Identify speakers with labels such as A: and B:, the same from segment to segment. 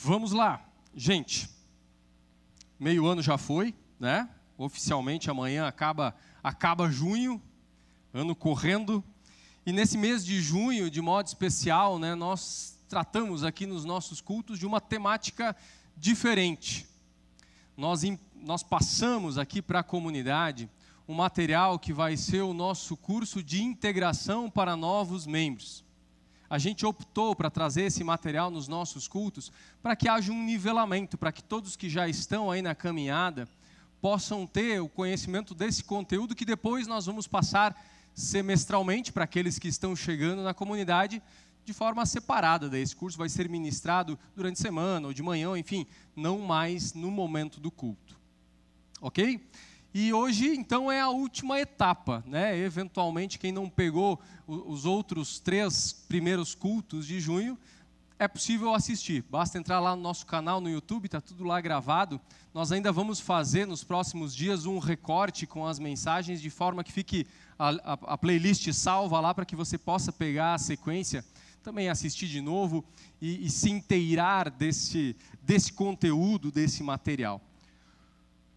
A: Vamos lá, gente. Meio ano já foi, né? Oficialmente amanhã acaba junho, ano correndo. E nesse mês de junho, de modo especial, né, nós tratamos aqui nos nossos cultos de uma temática diferente. Nós passamos aqui para a comunidade um material que vai ser o nosso curso de integração para novos membros. A gente optou para trazer esse material nos nossos cultos para que haja um nivelamento, para que todos que já estão aí na caminhada possam ter o conhecimento desse conteúdo que depois nós vamos passar semestralmente para aqueles que estão chegando na comunidade de forma separada. Esse curso vai ser ministrado durante a semana ou de manhã, enfim, não mais no momento do culto. Ok? E hoje, então, é a última etapa, né? Eventualmente, quem não pegou os outros 3 primeiros cultos de junho, é possível assistir. Basta entrar lá no nosso canal no YouTube, está tudo lá gravado. Nós ainda vamos fazer nos próximos dias um recorte com as mensagens, de forma que fique a playlist salva lá para que você possa pegar a sequência, também assistir de novo e se inteirar desse conteúdo, desse material.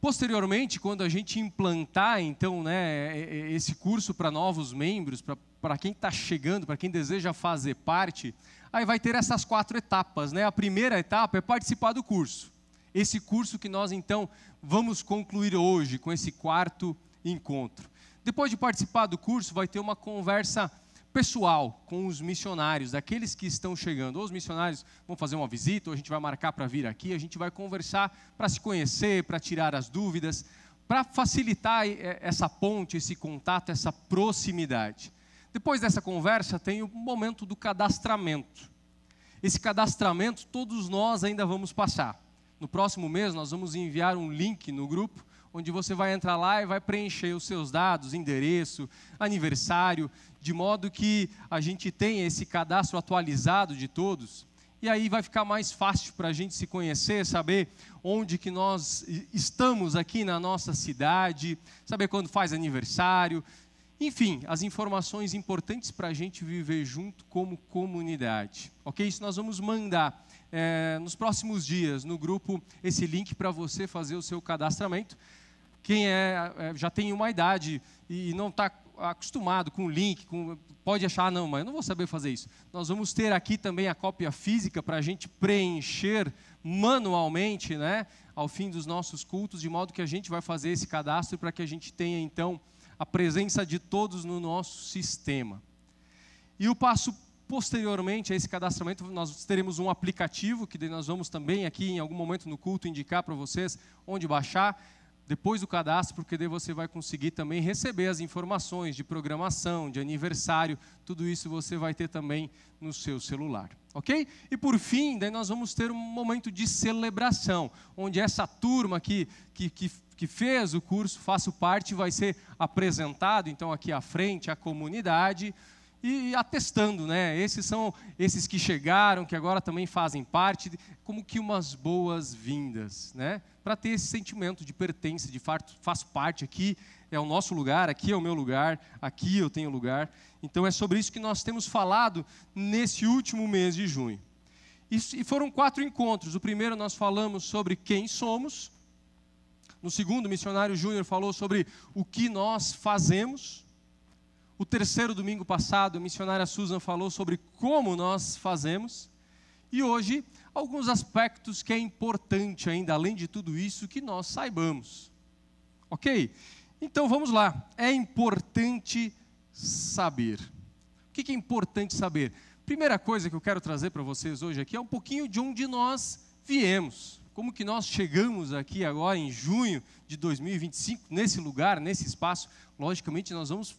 A: Posteriormente, quando a gente implantar, então, né, esse curso para novos membros, para quem está chegando, para quem deseja fazer parte, aí vai ter essas 4 etapas, né? A primeira etapa é participar do curso. Esse curso que nós, então, vamos concluir hoje, com esse 4º encontro. Depois de participar do curso, vai ter uma conversa pessoal com os missionários, daqueles que estão chegando. Ou os missionários vão fazer uma visita, ou a gente vai marcar para vir aqui, a gente vai conversar para se conhecer, para tirar as dúvidas, para facilitar essa ponte, esse contato, essa proximidade. Depois dessa conversa, tem o momento do cadastramento. Esse cadastramento, todos nós ainda vamos passar. No próximo mês, nós vamos enviar um link no grupo, onde você vai entrar lá e vai preencher os seus dados, endereço, aniversário, de modo que a gente tenha esse cadastro atualizado de todos. E aí vai ficar mais fácil para a gente se conhecer, saber onde que nós estamos aqui na nossa cidade, saber quando faz aniversário. Enfim, as informações importantes para a gente viver junto como comunidade. Ok? Isso nós vamos mandar nos próximos dias no grupo esse link para você fazer o seu cadastramento. Quem já tem uma idade e não está acostumado com o link, pode achar, não, mas eu não vou saber fazer isso. Nós vamos ter aqui também a cópia física para a gente preencher manualmente, né, ao fim dos nossos cultos, de modo que a gente vai fazer esse cadastro para que a gente tenha, então, a presença de todos no nosso sistema. E o passo posteriormente a esse cadastramento, nós teremos um aplicativo, que nós vamos também aqui, em algum momento no culto, indicar para vocês onde baixar, depois do cadastro, porque daí você vai conseguir também receber as informações de programação, de aniversário, tudo isso você vai ter também no seu celular, ok? E por fim, daí nós vamos ter um momento de celebração, onde essa turma que fez o curso, faço parte, vai ser apresentado, então aqui à frente, à comunidade, e atestando, né? Esses são esses que chegaram, que agora também fazem parte, como que umas boas-vindas, né? Para ter esse sentimento de pertença, de faço parte, aqui é o nosso lugar, aqui é o meu lugar, aqui eu tenho lugar. Então é sobre isso que nós temos falado nesse último mês de junho. E foram 4 encontros. O primeiro nós falamos sobre quem somos. No segundo, o missionário Júnior falou sobre o que nós fazemos. O terceiro domingo passado, a missionária Susan falou sobre como nós fazemos. E hoje, alguns aspectos que é importante ainda, além de tudo isso, que nós saibamos. Ok? Então, vamos lá. É importante saber. O que é importante saber? Primeira coisa que eu quero trazer para vocês hoje aqui é um pouquinho de onde nós viemos. Como que nós chegamos aqui agora em junho de 2025, nesse lugar, nesse espaço. Logicamente, nós vamos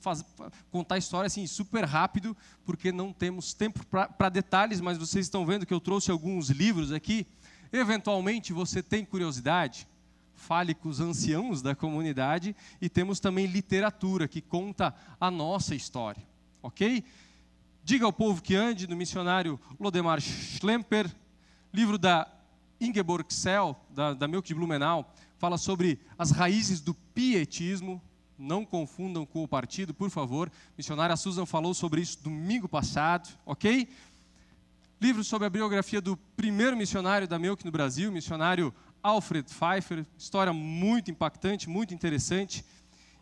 A: contar a história assim, super rápido, porque não temos tempo para detalhes, mas vocês estão vendo que eu trouxe alguns livros aqui. Eventualmente, você tem curiosidade? Fale com os anciãos da comunidade, e temos também literatura que conta a nossa história. Ok? Diga ao Povo que Ande, do missionário Lodemar Schlemper, livro da Ingeborg Sell, da Melk de Blumenau, fala sobre as raízes do pietismo. Não confundam com o partido, por favor. A missionária Susan falou sobre isso domingo passado, ok? livro sobre a biografia do primeiro missionário da Melk no Brasil, missionário Alfred Pfeiffer, história muito impactante, muito interessante.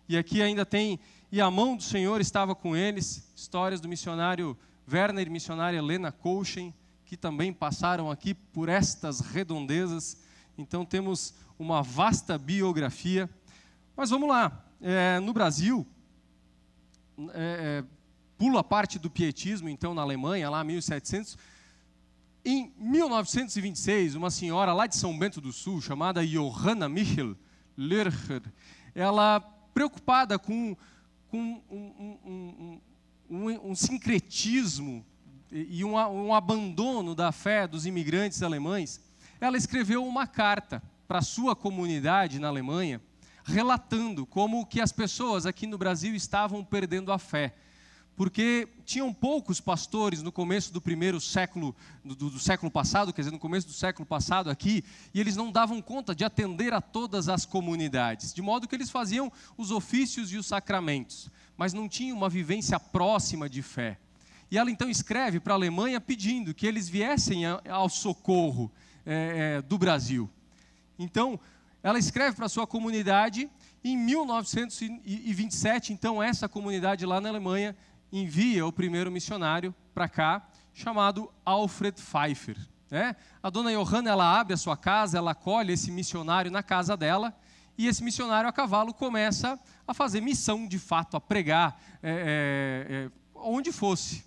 A: E aqui ainda tem, e a mão do Senhor estava com eles, histórias do missionário Werner e missionária Helena Kolchen, que também passaram aqui por estas redondezas. Então temos uma vasta biografia. Mas vamos lá, no Brasil, pula a parte do pietismo, então na Alemanha, lá 1700, em 1926, uma senhora lá de São Bento do Sul, chamada Johanna Michel Lürcher, ela, preocupada com um sincretismo e um abandono da fé dos imigrantes alemães, ela escreveu uma carta para a sua comunidade na Alemanha, relatando como que as pessoas aqui no Brasil estavam perdendo a fé. Porque tinham poucos pastores no começo do primeiro século, do século passado, quer dizer, no começo do século passado aqui, e eles não davam conta de atender a todas as comunidades, de modo que eles faziam os ofícios e os sacramentos, mas não tinham uma vivência próxima de fé. E ela então escreve para a Alemanha pedindo que eles viessem ao socorro do Brasil. Então, ela escreve para a sua comunidade, e em 1927, então, essa comunidade lá na Alemanha envia o primeiro missionário para cá, chamado Alfred Pfeiffer. A dona Johanna, ela abre a sua casa, ela acolhe esse missionário na casa dela, e esse missionário a cavalo começa a fazer missão, de fato, a pregar onde fosse.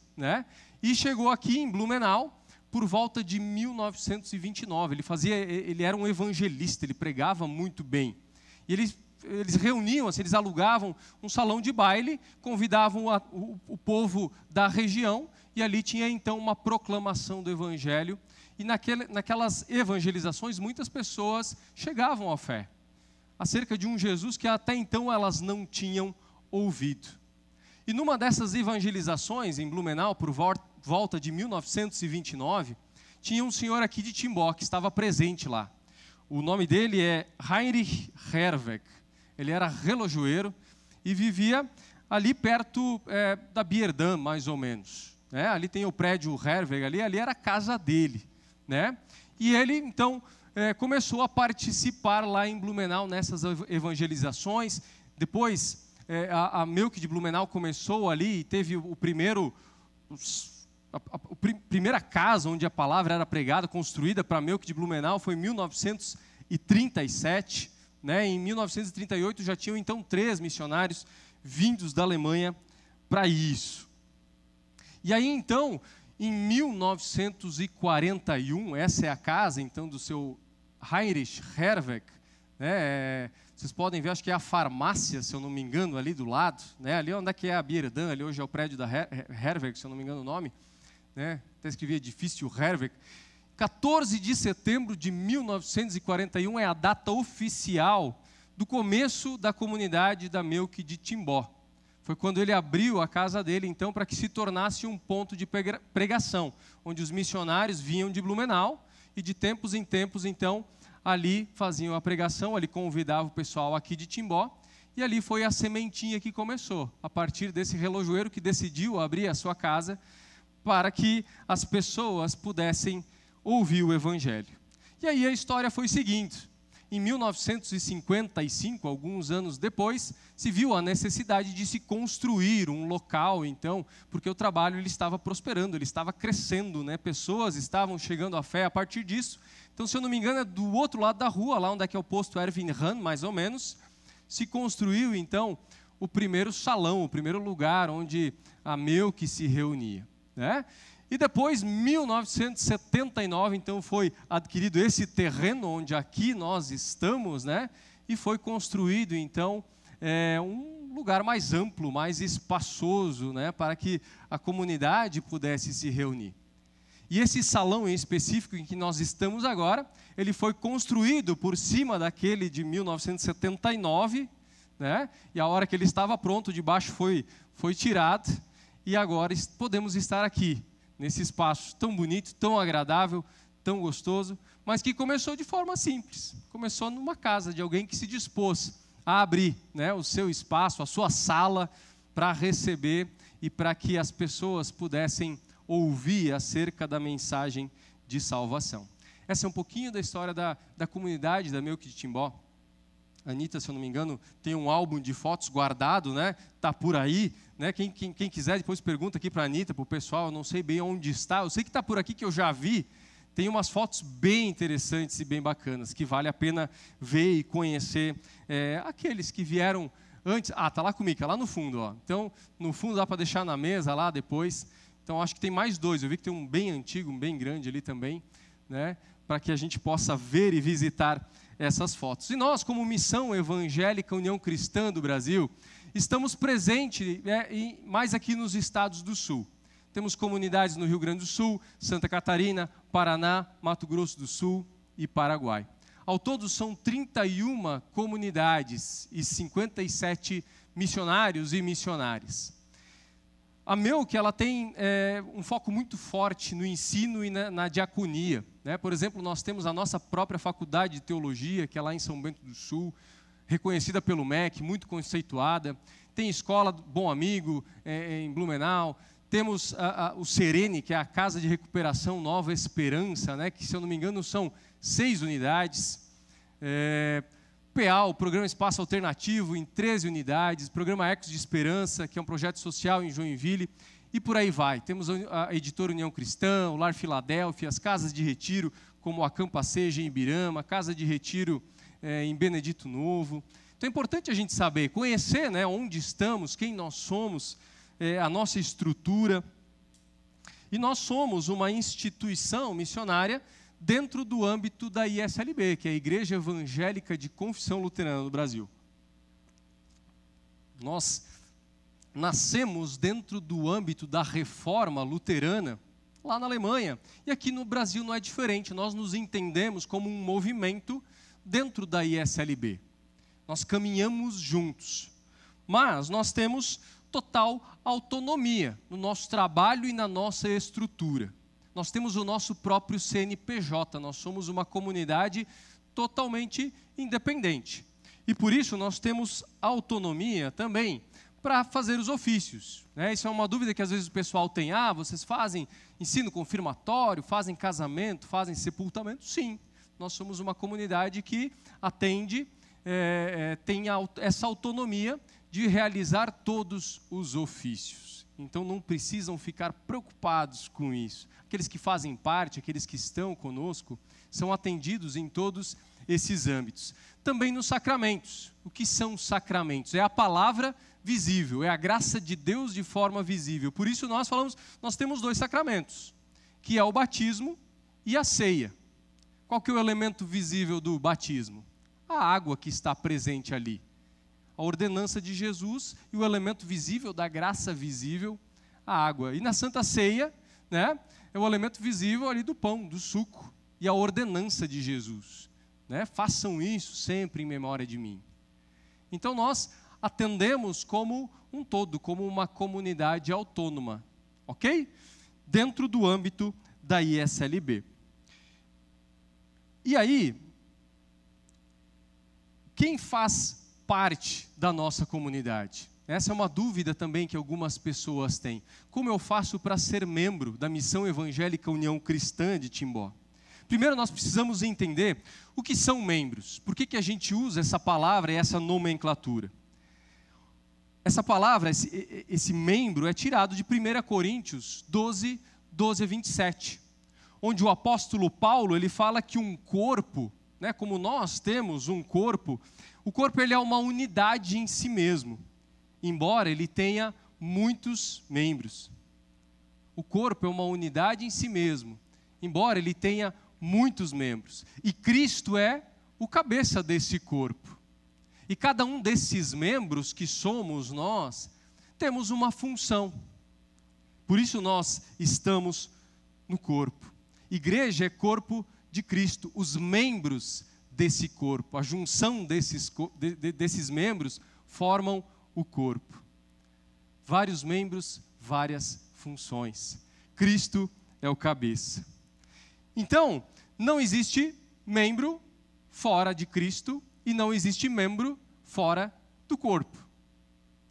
A: E chegou aqui em Blumenau por volta de 1929. Ele era um evangelista, ele pregava muito bem. E eles reuniam, assim, eles alugavam um salão de baile, convidavam o povo da região, e ali tinha então uma proclamação do evangelho, e naquelas evangelizações muitas pessoas chegavam à fé, acerca de um Jesus que até então elas não tinham ouvido. E numa dessas evangelizações em Blumenau, por volta de 1929, tinha um senhor aqui de Timbó que estava presente lá. O nome dele é Heinrich Herweg. Ele era relojoeiro e vivia ali perto da Bierdam, mais ou menos. Ali tem o prédio Herweg, ali era a casa dele. E ele, então, começou a participar lá em Blumenau nessas evangelizações. Depois, a Melk de Blumenau começou ali e teve a primeira casa onde a palavra era pregada, construída para a Melk de Blumenau, foi em 1937. Em 1938 já tinham então 3 missionários vindos da Alemanha para isso. E aí então, em 1941, essa é a casa então do seu Heinrich Herweg. Vocês podem ver, acho que é a farmácia, se eu não me engano, ali do lado. Ali onde é que é a Bierdam, ali hoje é o prédio da Herweg, se eu não me engano o nome. Até escrevi edifício Herweg. 14 de setembro de 1941 é a data oficial do começo da comunidade da Melk de Timbó. Foi quando ele abriu a casa dele, então, para que se tornasse um ponto de pregação, onde os missionários vinham de Blumenau e de tempos em tempos, então, ali faziam a pregação, ali convidavam o pessoal aqui de Timbó, e ali foi a sementinha que começou, a partir desse relojoeiro que decidiu abrir a sua casa para que as pessoas pudessem ouvir o evangelho. E aí a história foi o seguinte: em 1955, alguns anos depois, se viu a necessidade de se construir um local, então, porque o trabalho ele estava prosperando, ele estava crescendo, pessoas estavam chegando à fé a partir disso. Então, se eu não me engano, é do outro lado da rua, lá onde é que é o posto Erwin Hahn, mais ou menos, se construiu, então, o primeiro salão, o primeiro lugar onde a Melk se reunia. E depois, 1979, então, foi adquirido esse terreno onde aqui nós estamos, e foi construído, então, um lugar mais amplo, mais espaçoso, para que a comunidade pudesse se reunir. E esse salão em específico em que nós estamos agora, ele foi construído por cima daquele de 1979, e a hora que ele estava pronto, de baixo foi tirado, e agora podemos estar aqui, nesse espaço tão bonito, tão agradável, tão gostoso, mas que começou de forma simples. Começou numa casa de alguém que se dispôs a abrir o seu espaço, a sua sala, para receber e para que as pessoas pudessem ouvir acerca da mensagem de salvação. Essa é um pouquinho da história da comunidade da Melk de Timbó. A Anitta, se eu não me engano, tem um álbum de fotos guardado, né? Está por aí, né? Quem quiser depois pergunta aqui para a Anitta, para o pessoal, eu não sei bem onde está. Eu sei que está por aqui, que eu já vi. Tem umas fotos bem interessantes e bem bacanas, que vale a pena ver e conhecer aqueles que vieram antes. Ah, está lá comigo, é lá no fundo. Ó. Então, no fundo dá para deixar na mesa lá depois. Então, acho que tem mais dois. Eu vi que tem um bem antigo, um bem grande ali também, né? Para que a gente possa ver e visitar essas fotos. E nós, como Missão Evangélica União Cristã do Brasil, estamos presentes mais aqui nos estados do Sul. Temos comunidades no Rio Grande do Sul, Santa Catarina, Paraná, Mato Grosso do Sul e Paraguai. Ao todo são 31 comunidades e 57 missionários e missionárias. A Melk, ela tem um foco muito forte no ensino e na diaconia. Né? Por exemplo, nós temos a nossa própria faculdade de teologia, que é lá em São Bento do Sul, reconhecida pelo MEC, muito conceituada. Tem escola Bom Amigo em Blumenau. Temos o Serene, que é a Casa de Recuperação Nova Esperança, né? Que, se eu não me engano, são 6 unidades. PA, o Programa Espaço Alternativo, em 13 unidades, Programa Ecos de Esperança, que é um projeto social em Joinville, e por aí vai. Temos a Editora União Cristã, o Lar Filadélfia, as casas de retiro, como a Campa Seja em Ibirama, Casa de Retiro em Benedito Novo. Então é importante a gente saber, conhecer, né, onde estamos, quem nós somos, a nossa estrutura. E nós somos uma instituição missionária dentro do âmbito da ISLB, que é a Igreja Evangélica de Confissão Luterana do Brasil. Nós nascemos dentro do âmbito da reforma luterana, lá na Alemanha. E aqui no Brasil não é diferente, nós nos entendemos como um movimento dentro da ISLB. Nós caminhamos juntos, mas nós temos total autonomia no nosso trabalho e na nossa estrutura. Nós temos o nosso próprio CNPJ, nós somos uma comunidade totalmente independente. E por isso nós temos autonomia também para fazer os ofícios. Né? Isso é uma dúvida que às vezes o pessoal tem. Vocês fazem ensino confirmatório, fazem casamento, fazem sepultamento? Sim, nós somos uma comunidade que atende, tem essa autonomia de realizar todos os ofícios. Então não precisam ficar preocupados com isso. Aqueles que fazem parte, aqueles que estão conosco, são atendidos em todos esses âmbitos. Também nos sacramentos. O que são sacramentos? É a palavra visível, é a graça de Deus de forma visível. Por isso nós temos 2 sacramentos, que é o batismo e a ceia. Qual que é o elemento visível do batismo? A água que está presente ali. A ordenança de Jesus e o elemento visível da graça visível, a água. E na Santa Ceia, né, é o elemento visível ali do pão, do suco, e a ordenança de Jesus. Né? Façam isso sempre em memória de mim. Então nós atendemos como um todo, como uma comunidade autônoma, ok? Dentro do âmbito da ISLB. E aí, quem faz parte da nossa comunidade? Essa é uma dúvida também que algumas pessoas têm. Como eu faço para ser membro da Missão Evangélica União Cristã de Timbó? Primeiro nós precisamos entender o que são membros. Por que a gente usa essa palavra e essa nomenclatura? Essa palavra, esse membro, é tirado de 1 Coríntios 12, 12 a 27, onde o apóstolo Paulo ele fala que um corpo, né, como nós temos um corpo, o corpo ele é uma unidade em si mesmo, embora ele tenha muitos membros. O corpo é uma unidade em si mesmo, embora ele tenha muitos membros. E Cristo é o cabeça desse corpo. E cada um desses membros que somos nós, temos uma função. Por isso nós estamos no corpo. Igreja é corpo de Cristo, os membros desse corpo, a junção desses membros formam o corpo. Vários membros, várias funções. Cristo é o cabeça. Então, não existe membro fora de Cristo e não existe membro fora do corpo.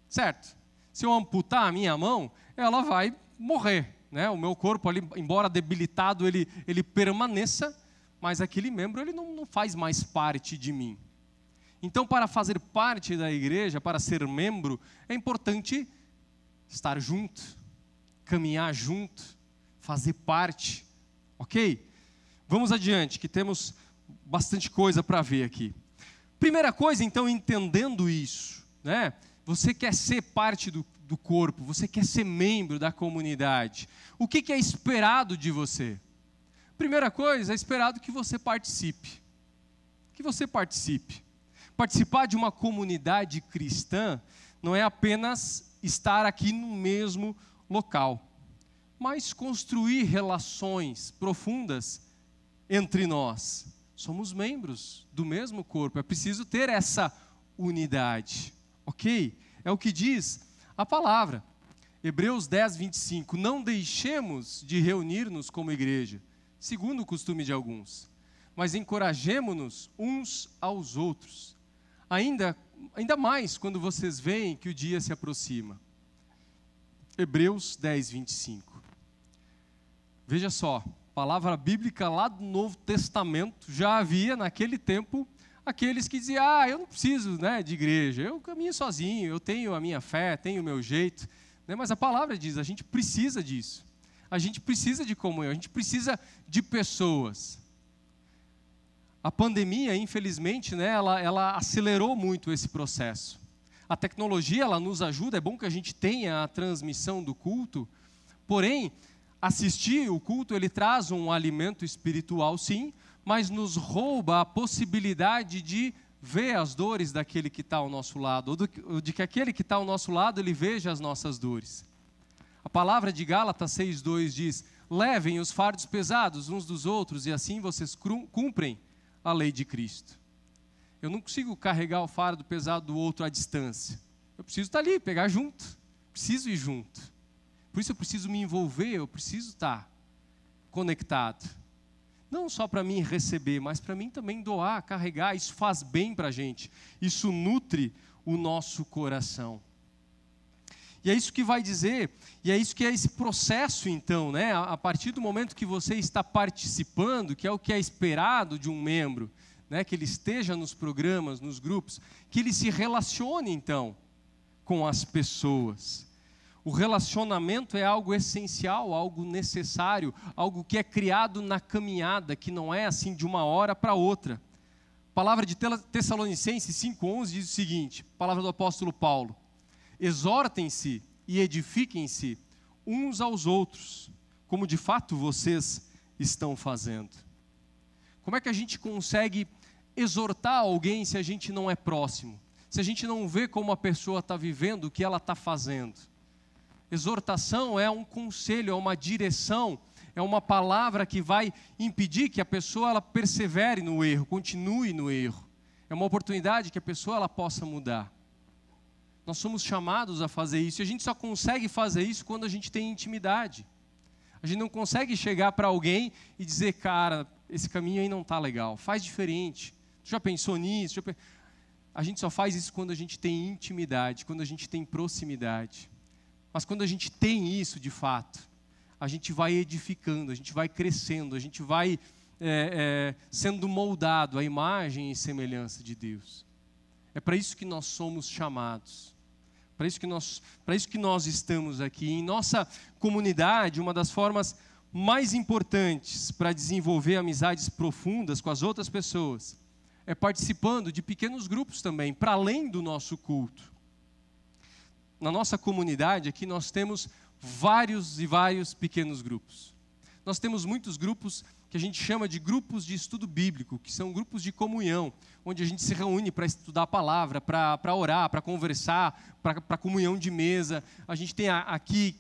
A: Certo? Se eu amputar a minha mão, ela vai morrer, né? O meu corpo ali, embora debilitado, ele permaneça, mas aquele membro ele não faz mais parte de mim. Então, para fazer parte da igreja, para ser membro, é importante estar junto, caminhar junto, fazer parte, ok? Vamos adiante, que temos bastante coisa para ver aqui. Primeira coisa, então, entendendo isso, né? Você quer ser parte do corpo, você quer ser membro da comunidade. O que é esperado de você? Primeira coisa, é esperado que você participe. Que você participe. Participar de uma comunidade cristã não é apenas estar aqui no mesmo local, mas construir relações profundas entre nós. Somos membros do mesmo corpo, é preciso ter essa unidade, ok? É o que diz a palavra. Hebreus 10, 25. Não deixemos de reunir-nos como igreja, segundo o costume de alguns, mas encorajemo-nos uns aos outros. Ainda mais quando vocês veem que o dia se aproxima. Hebreus 10, 25. Veja só, palavra bíblica lá do Novo Testamento, já havia naquele tempo aqueles que diziam, eu não preciso, né, de igreja, eu caminho sozinho, eu tenho a minha fé, tenho o meu jeito, né? Mas a palavra diz, a gente precisa disso, a gente precisa de comunhão, a gente precisa de pessoas. A pandemia, infelizmente, né, ela acelerou muito esse processo. A tecnologia, ela nos ajuda, é bom que a gente tenha a transmissão do culto, porém, assistir o culto, ele traz um alimento espiritual, sim, mas nos rouba a possibilidade de ver as dores daquele que está ao nosso lado, ou de que aquele que está ao nosso lado, ele veja as nossas dores. A palavra de Gálatas 6,2 diz, levem os fardos pesados uns dos outros, e assim vocês cumprem a lei de Cristo. Eu não consigo carregar o fardo pesado do outro à distância. Eu preciso estar ali, pegar junto, preciso ir junto. Por isso eu preciso me envolver, eu preciso estar conectado. Não só para mim receber, mas para mim também doar, carregar. Isso faz bem para a gente. Isso nutre o nosso coração. E é isso que vai dizer, e é isso que é esse processo então, né? A partir do momento que você está participando, que é o que é esperado de um membro, né? Que ele esteja nos programas, nos grupos, que ele se relacione então com as pessoas. O relacionamento é algo essencial, algo necessário, algo que é criado na caminhada, que não é assim de uma hora para outra. A palavra de Tessalonicenses 5,11 diz o seguinte, palavra do apóstolo Paulo, exortem-se e edifiquem-se uns aos outros, como de fato vocês estão fazendo. Como é que a gente consegue exortar alguém se a gente não é próximo? Se a gente não vê como a pessoa está vivendo, o que ela está fazendo? Exortação é um conselho, é uma direção, é uma palavra que vai impedir que a pessoa ela persevere no erro, continue no erro. É uma oportunidade que a pessoa ela possa mudar. Nós somos chamados a fazer isso, e a gente só consegue fazer isso quando a gente tem intimidade. A gente não consegue chegar para alguém e dizer, cara, esse caminho aí não está legal, faz diferente. Tu já pensou nisso? A gente só faz isso quando a gente tem intimidade, quando a gente tem proximidade. Mas quando a gente tem isso de fato, a gente vai edificando, a gente vai crescendo, a gente vai sendo moldado à imagem e semelhança de Deus. É para isso que nós somos chamados. Para isso que nós estamos aqui. Em nossa comunidade, uma das formas mais importantes para desenvolver amizades profundas com as outras pessoas é participando de pequenos grupos também, para além do nosso culto. Na nossa comunidade aqui nós temos vários pequenos grupos. Nós temos muitos grupos que a gente chama de grupos de estudo bíblico, que são grupos de comunhão, onde a gente se reúne para estudar a palavra, para orar, para conversar, para comunhão de mesa. A gente tem aqui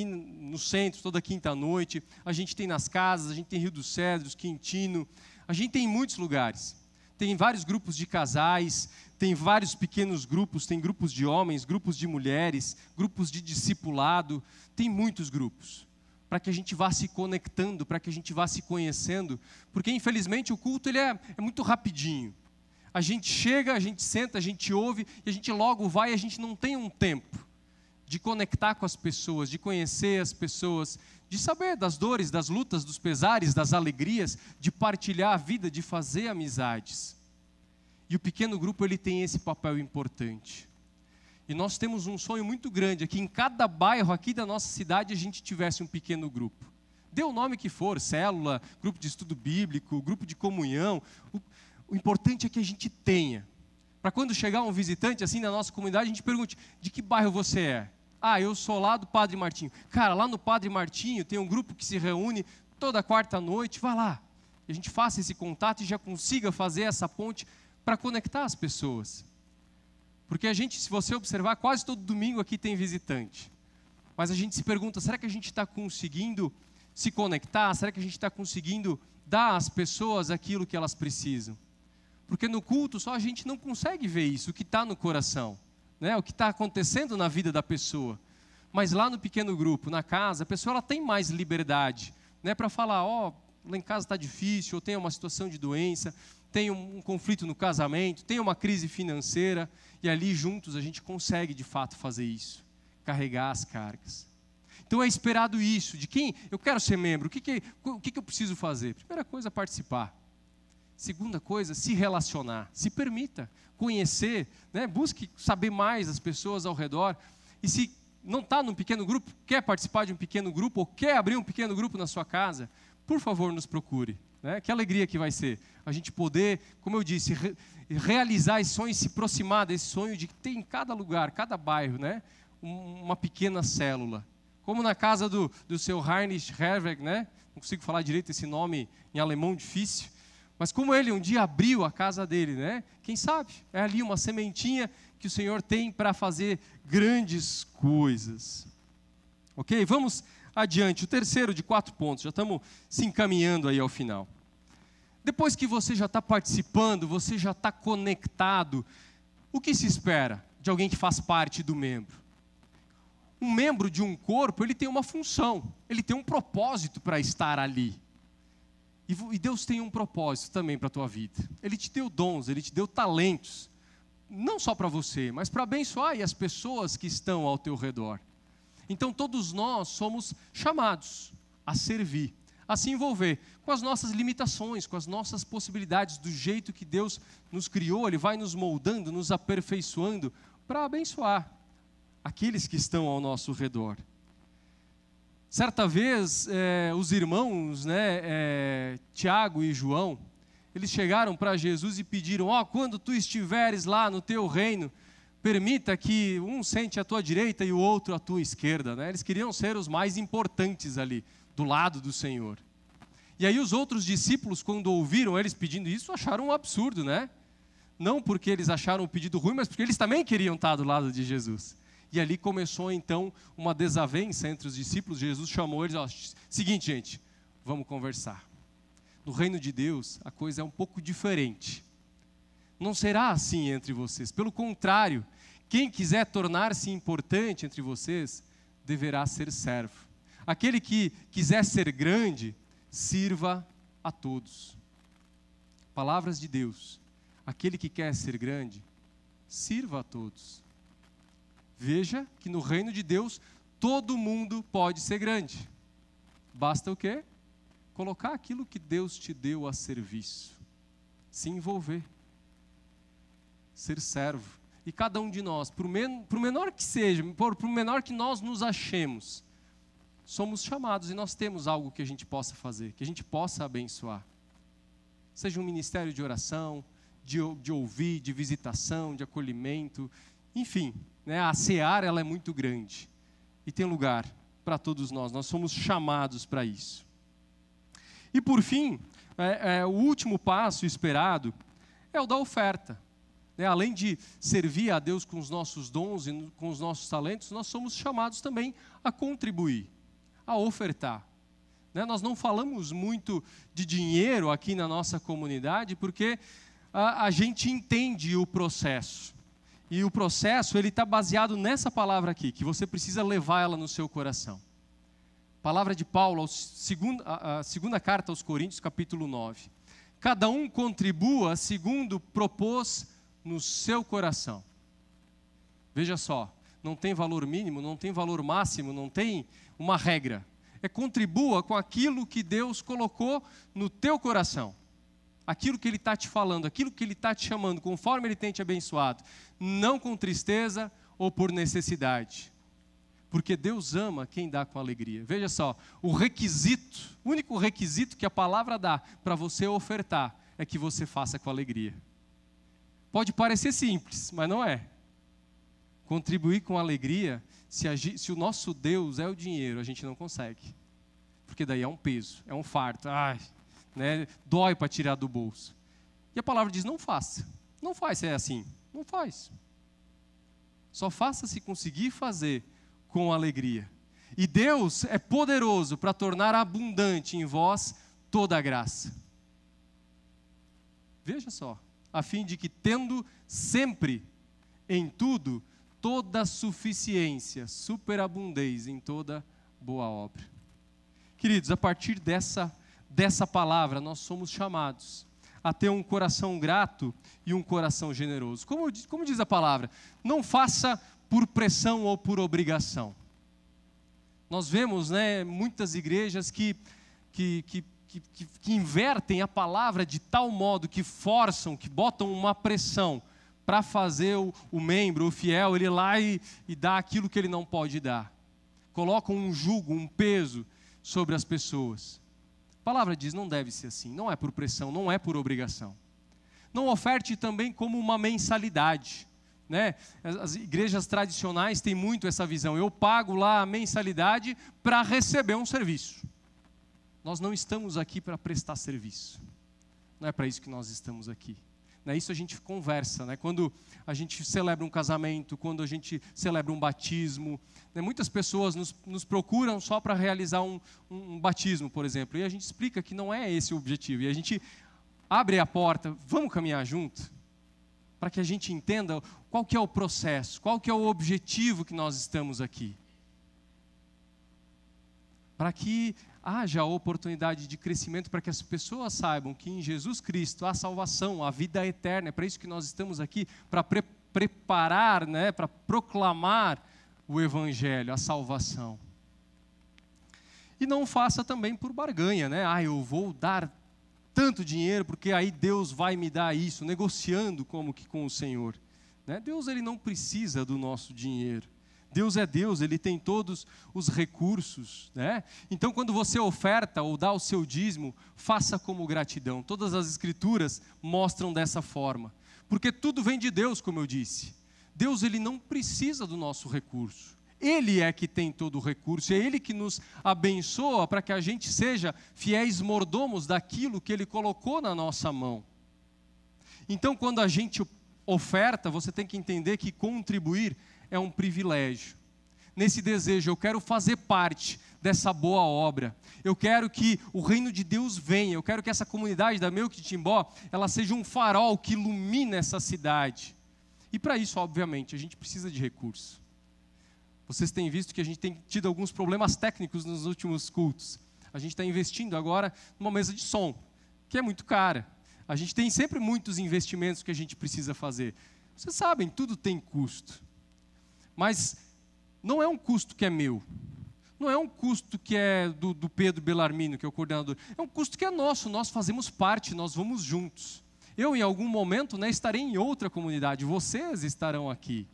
A: no centro, toda quinta-noite, a gente tem nas casas, a gente tem Rio dos Cedros, Quintino, a gente tem em muitos lugares. Tem vários grupos de casais, tem vários pequenos grupos, tem grupos de homens, grupos de mulheres, grupos de discipulado, tem muitos grupos, para que a gente vá se conectando, para que a gente vá se conhecendo, porque infelizmente o culto ele é muito rapidinho. A gente chega, a gente senta, a gente ouve, e a gente logo vai, e a gente não tem um tempo de conectar com as pessoas, de conhecer as pessoas, de saber das dores, das lutas, dos pesares, das alegrias, de partilhar a vida, de fazer amizades. E o pequeno grupo, ele tem esse papel importante. E nós temos um sonho muito grande, é que em cada bairro aqui da nossa cidade a gente tivesse um pequeno grupo. Dê o nome que for, célula, grupo de estudo bíblico, grupo de comunhão. O importante é que a gente tenha. Para quando chegar um visitante assim na nossa comunidade, a gente pergunte, de que bairro você é? Ah, eu sou lá do Padre Martinho. Cara, lá no Padre Martinho tem um grupo que se reúne toda quarta noite, vá lá. E a gente faça esse contato e já consiga fazer essa ponte para conectar as pessoas. Porque a gente, se você observar, quase todo domingo aqui tem visitante. Mas a gente se pergunta, será que a gente está conseguindo se conectar? Será que a gente está conseguindo dar às pessoas aquilo que elas precisam? Porque no culto só a gente não consegue ver isso, o que está no coração, né? O que está acontecendo na vida da pessoa. Mas lá no pequeno grupo, na casa, a pessoa ela tem mais liberdade, né? Para falar, lá em casa está difícil, ou tem uma situação de doença, tem um conflito no casamento, tem uma crise financeira, e ali juntos a gente consegue de fato fazer isso, carregar as cargas. Então é esperado isso, de quem eu quero ser membro, o que eu preciso fazer? Primeira coisa, participar. Segunda coisa, se relacionar, se permita conhecer, né? Busque saber mais das pessoas ao redor. E se não está num pequeno grupo, quer participar de um pequeno grupo, ou quer abrir um pequeno grupo na sua casa, por favor, nos procure. Né? Que alegria que vai ser a gente poder, como eu disse, realizar esse sonho e se aproximar desse sonho de ter em cada lugar, cada bairro, né? Uma pequena célula. Como na casa do seu Heinrich Herweg, né? Não consigo falar direito esse nome em alemão difícil, mas como ele um dia abriu a casa dele, né? Quem sabe? É ali uma sementinha que o Senhor tem para fazer grandes coisas. Ok? Vamos adiante. O terceiro de 4 pontos. Já estamos se encaminhando aí ao final. Depois que você já está participando, você já está conectado, o que se espera de alguém que faz parte do membro? Um membro de um corpo, ele tem uma função, ele tem um propósito para estar ali. E Deus tem um propósito também para a tua vida. Ele te deu dons, Ele te deu talentos. Não só para você, mas para abençoar as pessoas que estão ao teu redor. Então todos nós somos chamados a servir, a se envolver com as nossas limitações, com as nossas possibilidades, do jeito que Deus nos criou. Ele vai nos moldando, nos aperfeiçoando para abençoar aqueles que estão ao nosso redor. Certa vez, os irmãos, né, Tiago e João, eles chegaram para Jesus e pediram, quando tu estiveres lá no teu reino, permita que um sente à tua direita e o outro à tua esquerda. Né? Eles queriam ser os mais importantes ali, do lado do Senhor. E aí os outros discípulos, quando ouviram eles pedindo isso, acharam um absurdo, né? Não porque eles acharam o pedido ruim, mas porque eles também queriam estar do lado de Jesus. E ali começou então uma desavença entre os discípulos. Jesus chamou eles, seguinte gente, vamos conversar. No reino de Deus a coisa é um pouco diferente. Não será assim entre vocês. Pelo contrário, quem quiser tornar-se importante entre vocês, deverá ser servo. Aquele que quiser ser grande, sirva a todos. Palavras de Deus. Aquele que quer ser grande, sirva a todos. Veja que no reino de Deus, todo mundo pode ser grande. Basta o quê? Colocar aquilo que Deus te deu a serviço. Se envolver. Ser servo. E cada um de nós, por menor que seja, por menor que nós nos achemos, somos chamados e nós temos algo que a gente possa fazer, que a gente possa abençoar. Seja um ministério de oração, de ouvir, de visitação, de acolhimento, enfim. Né, a seara ela é muito grande e tem lugar para todos nós somos chamados para isso. E por fim, o último passo esperado é o da oferta. Né, além de servir a Deus com os nossos dons e com os nossos talentos, nós somos chamados também a contribuir, a ofertar. Né, nós não falamos muito de dinheiro aqui na nossa comunidade porque a gente entende o processo. E o processo, ele está baseado nessa palavra aqui, que você precisa levar ela no seu coração. Palavra de Paulo, a segunda carta aos Coríntios, capítulo 9. Cada um contribua segundo propôs no seu coração. Veja só, não tem valor mínimo, não tem valor máximo, não tem uma regra. contribua com aquilo que Deus colocou no teu coração. Aquilo que Ele está te falando, aquilo que Ele está te chamando, conforme Ele tem te abençoado. Não com tristeza ou por necessidade. Porque Deus ama quem dá com alegria. Veja só, o único requisito que a palavra dá para você ofertar é que você faça com alegria. Pode parecer simples, mas não é. Contribuir com alegria, se o nosso Deus é o dinheiro, a gente não consegue. Porque daí é um peso, é um fardo. Dói para tirar do bolso. E a palavra diz, não faça. Não faz se é assim. Não faz. Só faça se conseguir fazer com alegria. E Deus é poderoso para tornar abundante em vós toda a graça. Veja só, a fim de que, tendo sempre, em tudo, toda suficiência, superabundez em toda boa obra. Queridos, a partir dessa palavra, nós somos chamados a ter um coração grato e um coração generoso. Como diz a palavra, não faça por pressão ou por obrigação. Nós vemos, muitas igrejas que invertem a palavra de tal modo que forçam, que botam uma pressão para fazer o membro, o fiel, ele ir lá e dar aquilo que ele não pode dar. Colocam um jugo, um peso sobre as pessoas. A palavra diz, não deve ser assim, não é por pressão, não é por obrigação. Não oferte também como uma mensalidade. As igrejas tradicionais têm muito essa visão, eu pago lá a mensalidade para receber um serviço. Nós não estamos aqui para prestar serviço, não é para isso que nós estamos aqui. Isso a gente conversa, quando a gente celebra um casamento, quando a gente celebra um batismo. Muitas pessoas nos procuram só para realizar um batismo, por exemplo, e a gente explica que não é esse o objetivo, e a gente abre a porta, vamos caminhar junto, para que a gente entenda qual que é o processo, qual que é o objetivo que nós estamos aqui. Para que haja oportunidade de crescimento, para que as pessoas saibam que em Jesus Cristo há salvação, a vida eterna. É para isso que nós estamos aqui, para preparar, para proclamar o Evangelho, a salvação. E não faça também por barganha, eu vou dar tanto dinheiro, porque aí Deus vai me dar isso, negociando como que com o Senhor. Deus, Ele não precisa do nosso dinheiro. Deus é Deus, Ele tem todos os recursos. Então, quando você oferta ou dá o seu dízimo, faça como gratidão. Todas as Escrituras mostram dessa forma. Porque tudo vem de Deus, como eu disse. Deus, Ele não precisa do nosso recurso. Ele é que tem todo o recurso, é Ele que nos abençoa para que a gente seja fiéis mordomos daquilo que Ele colocou na nossa mão. Então, quando a gente oferta, você tem que entender que contribuir é um privilégio. Nesse desejo, eu quero fazer parte dessa boa obra. Eu quero que o reino de Deus venha. Eu quero que essa comunidade da Meu Quitimbó, ela seja um farol que ilumine essa cidade. E para isso, obviamente, a gente precisa de recursos. Vocês têm visto que a gente tem tido alguns problemas técnicos nos últimos cultos. A gente está investindo agora numa mesa de som, que é muito cara. A gente tem sempre muitos investimentos que a gente precisa fazer. Vocês sabem, tudo tem custo. Mas não é um custo que é meu. Não é um custo que é do Pedro Bellarmino, que é o coordenador. É um custo que é nosso, nós fazemos parte, nós vamos juntos. Eu, em algum momento, estarei em outra comunidade, vocês estarão aqui.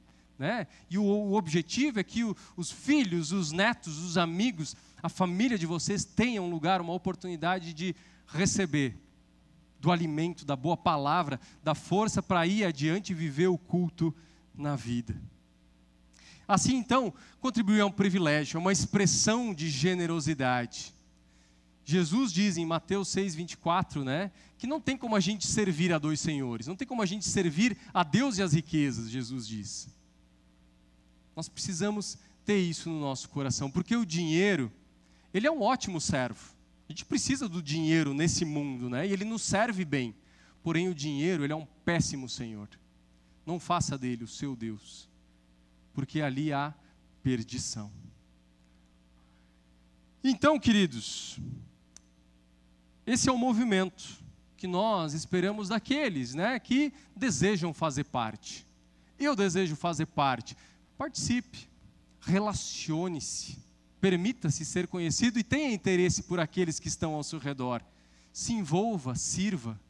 A: E o objetivo é que os filhos, os netos, os amigos, a família de vocês tenham um lugar, uma oportunidade de receber do alimento, da boa palavra, da força para ir adiante e viver o culto na vida. Assim, então, contribuir é um privilégio, é uma expressão de generosidade. Jesus diz em Mateus 6,24, que não tem como a gente servir a dois senhores, não tem como a gente servir a Deus e as riquezas, Jesus diz. Nós precisamos ter isso no nosso coração, porque o dinheiro, ele é um ótimo servo. A gente precisa do dinheiro nesse mundo, e ele nos serve bem. Porém, o dinheiro, ele é um péssimo senhor. Não faça dele o seu Deus, porque ali há perdição. Então, queridos, esse é o movimento que nós esperamos daqueles, que desejam fazer parte. Eu desejo fazer parte. Participe, relacione-se, permita-se ser conhecido e tenha interesse por aqueles que estão ao seu redor. Se envolva, sirva.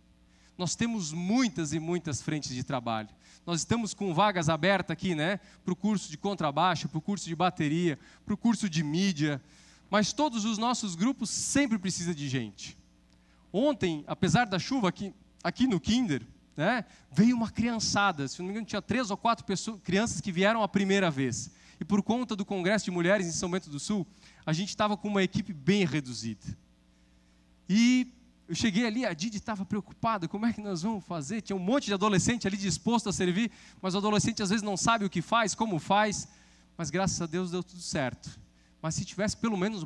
A: Nós temos muitas e muitas frentes de trabalho. Nós estamos com vagas abertas aqui, né? Para o curso de contrabaixo, para o curso de bateria, para o curso de mídia. Mas todos os nossos grupos sempre precisam de gente. Ontem, apesar da chuva aqui no Kinder, né, veio uma criançada. Se não me engano, tinha 3 ou 4 crianças que vieram a primeira vez. E por conta do Congresso de Mulheres em São Bento do Sul, a gente estava com uma equipe bem reduzida. E eu cheguei ali, a Didi estava preocupada, como é que nós vamos fazer? Tinha um monte de adolescente ali disposto a servir, mas o adolescente às vezes não sabe o que faz, como faz, mas graças a Deus deu tudo certo. Mas se tivesse pelo menos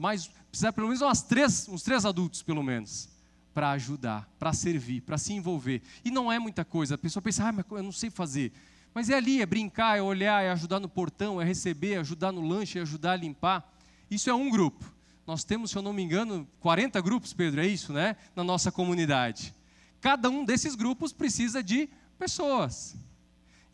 A: precisava pelo menos uns 3 adultos pelo menos, para ajudar, para servir, para se envolver. E não é muita coisa, a pessoa pensa, mas eu não sei fazer. Mas é ali, é brincar, é olhar, é ajudar no portão, é receber, é ajudar no lanche, é ajudar a limpar. Isso é um grupo. Nós temos, se eu não me engano, 40 grupos, Pedro, é isso, né? Na nossa comunidade. Cada um desses grupos precisa de pessoas.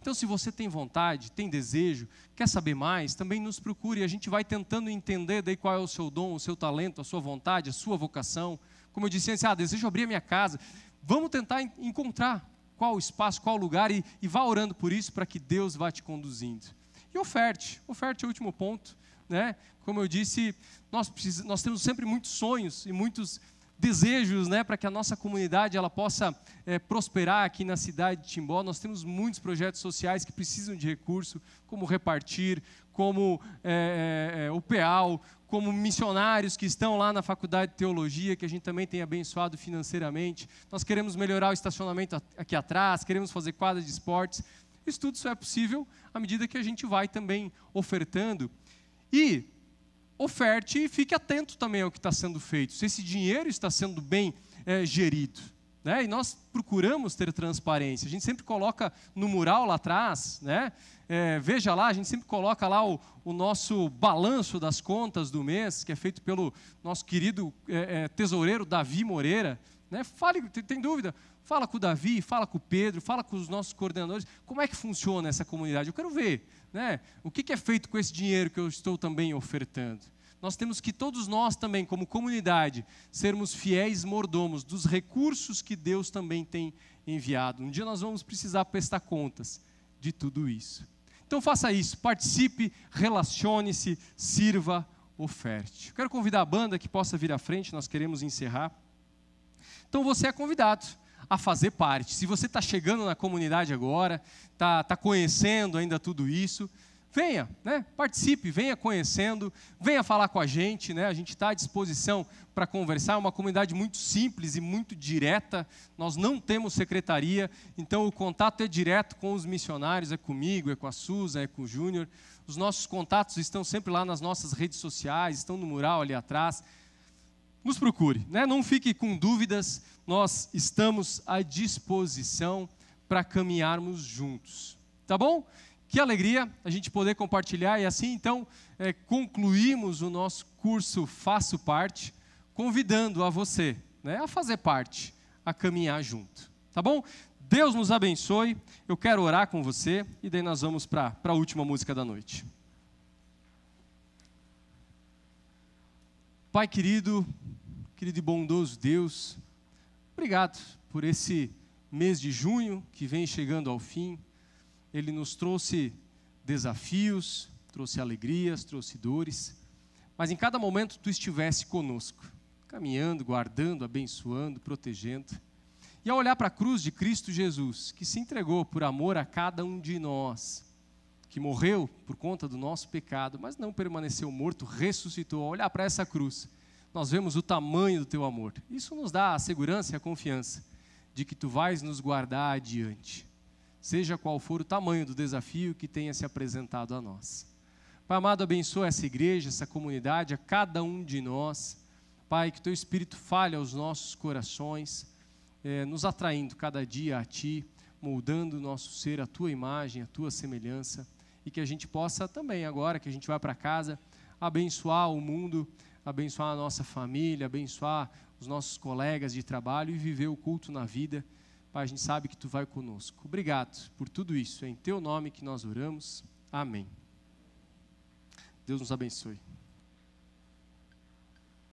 A: Então, se você tem vontade, tem desejo, quer saber mais, também nos procure. E a gente vai tentando entender daí qual é o seu dom, o seu talento, a sua vontade, a sua vocação. Como eu disse antes, desejo abrir a minha casa. Vamos tentar encontrar qual o espaço, qual o lugar e vá orando por isso para que Deus vá te conduzindo. E oferte é o último ponto. Né? Como eu disse, nós temos sempre muitos sonhos e muitos desejos, né, para que a nossa comunidade ela possa prosperar aqui na cidade de Timbó. Nós temos muitos projetos sociais que precisam de recurso, como Repartir, como o PEAL, como missionários que estão lá na Faculdade de Teologia, que a gente também tem abençoado financeiramente. Nós queremos melhorar o estacionamento aqui atrás, queremos fazer quadra de esportes. Isso tudo só é possível à medida que a gente vai também ofertando. E oferte e fique atento também ao que está sendo feito, se esse dinheiro está sendo bem gerido. Né? E nós procuramos ter transparência, a gente sempre coloca no mural lá atrás, né? Veja lá, a gente sempre coloca lá o nosso balanço das contas do mês, que é feito pelo nosso querido tesoureiro Davi Moreira. Né? Fale, tem dúvida? Fala com o Davi, fala com o Pedro, fala com os nossos coordenadores, como é que funciona essa comunidade? Eu quero ver, né? O que é feito com esse dinheiro que eu estou também ofertando. Nós temos que todos nós também, como comunidade, sermos fiéis mordomos dos recursos que Deus também tem enviado. Um dia nós vamos precisar prestar contas de tudo isso. Então faça isso, participe, relacione-se, sirva, oferte. Eu quero convidar a banda que possa vir à frente, nós queremos encerrar. Então você é convidado a fazer parte. Se você está chegando na comunidade agora, está conhecendo ainda tudo isso, venha, né? Participe, venha conhecendo, venha falar com a gente, né? A gente está à disposição para conversar, é uma comunidade muito simples e muito direta, nós não temos secretaria, então o contato é direto com os missionários, é comigo, é com a Susan, é com o Júnior, os nossos contatos estão sempre lá nas nossas redes sociais, estão no mural ali atrás. Nos procure, né? Não fique com dúvidas, nós estamos à disposição para caminharmos juntos, tá bom? Que alegria a gente poder compartilhar e assim então concluímos o nosso curso Faço Parte, convidando a você, né, a fazer parte, a caminhar junto, tá bom? Deus nos abençoe, eu quero orar com você e daí nós vamos para a última música da noite. Pai querido e bondoso Deus, obrigado por esse mês de junho que vem chegando ao fim. Ele nos trouxe desafios, trouxe alegrias, trouxe dores, mas em cada momento Tu estivesse conosco, caminhando, guardando, abençoando, protegendo. E ao olhar para a cruz de Cristo Jesus, que se entregou por amor a cada um de nós, que morreu por conta do nosso pecado, mas não permaneceu morto, ressuscitou. Ao olhar para essa cruz, nós vemos o tamanho do Teu amor. Isso nos dá a segurança e a confiança de que Tu vais nos guardar adiante, seja qual for o tamanho do desafio que tenha se apresentado a nós. Pai amado, abençoa essa igreja, essa comunidade, a cada um de nós. Pai, que Teu Espírito fale aos nossos corações, nos atraindo cada dia a Ti, moldando o nosso ser, a Tua imagem, a Tua semelhança, e que a gente possa também, agora que a gente vai para casa, abençoar o mundo, abençoar a nossa família, abençoar os nossos colegas de trabalho e viver o culto na vida. Pai, a gente sabe que Tu vai conosco. Obrigado por tudo isso. É em Teu nome que nós oramos. Amém. Deus nos abençoe.